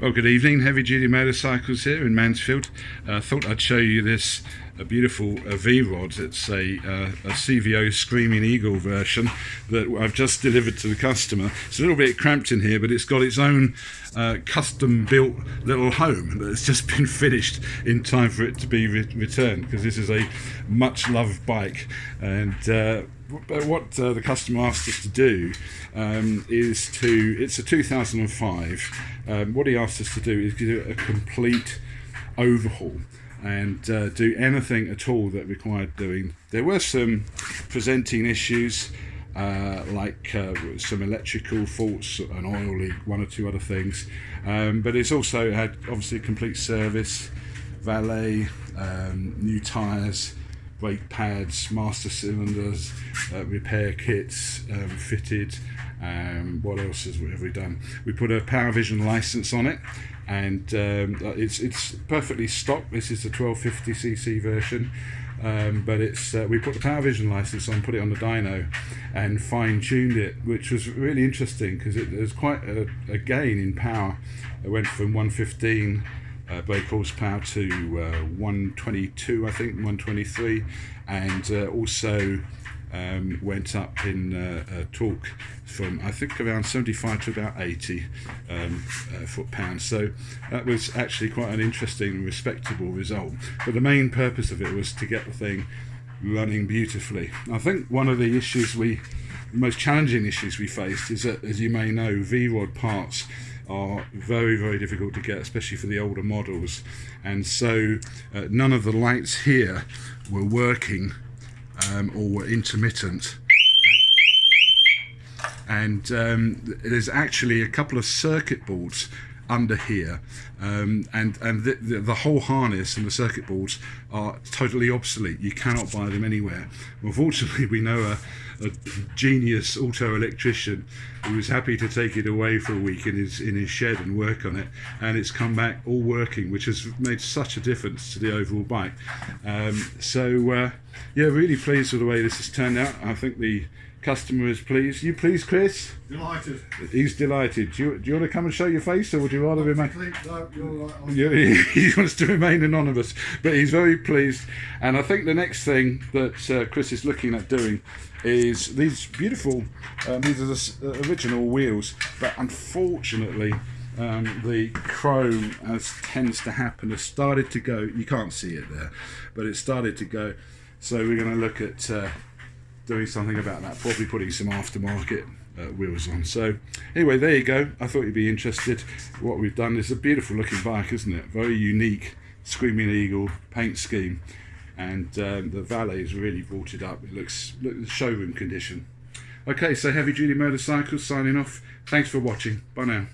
Well, good evening, Heavy Duty Motorcycles here in Mansfield. I thought I'd show you this beautiful Vrod. It's a CVO Screaming Eagle version that I've just delivered to the customer. It's a little bit cramped in here, but it's got its own custom built little home that's just been finished in time for it to be returned, because this is a much loved bike. And what the customer asked us to do it's a 2005. What he asked us to do is do a complete overhaul and do anything at all that required doing. There were some presenting issues, like some electrical faults, an oil leak, one or two other things, but it's also had obviously a complete service, valet, new tyres, brake pads, master cylinders, repair kits fitted. What else have we done? We put a PowerVision license on it, and it's perfectly stock. This is the 1250cc version, but we put the PowerVision license on, put it on the dyno, and fine-tuned it, which was really interesting because there's quite a gain in power. It went from 115 brake horsepower to 122, I think, 123, and also went up in torque from, I think, around 75 to about 80 foot-pounds. So that was actually quite an interesting, respectable result. But the main purpose of it was to get the thing running beautifully. I think one of the issues the most challenging issues we faced is that, as you may know, Vrod parts are very, very difficult to get, especially for the older models, and so none of the lights here were working or were intermittent, and there's actually a couple of circuit boards under here, and the whole harness and the circuit boards are totally obsolete. You cannot buy them anywhere. Unfortunately, we know a genius auto electrician who was happy to take it away for a week in his shed and work on it, and it's come back all working, which has made such a difference to the overall bike. Yeah, really pleased with the way this has turned out. I think the customer is pleased. You pleased, Chris? Delighted. He's delighted. Do you want to come and show your face, or would you rather remain? No, you're right. He wants to remain anonymous, but he's very pleased. And I think the next thing that Chris is looking at doing is these beautiful. These are the original wheels, but unfortunately, the chrome, as tends to happen, has started to go. You can't see it there, but it started to go. So we're going to look at doing something about that, probably putting some aftermarket wheels on. So anyway, there you go. I thought you'd be interested. What we've done is a beautiful looking bike, isn't it? Very unique Screaming Eagle paint scheme, and the valet's really brought it up. It looks showroom condition. Okay, so Heavy Duty Motorcycles signing off. Thanks for watching. Bye now.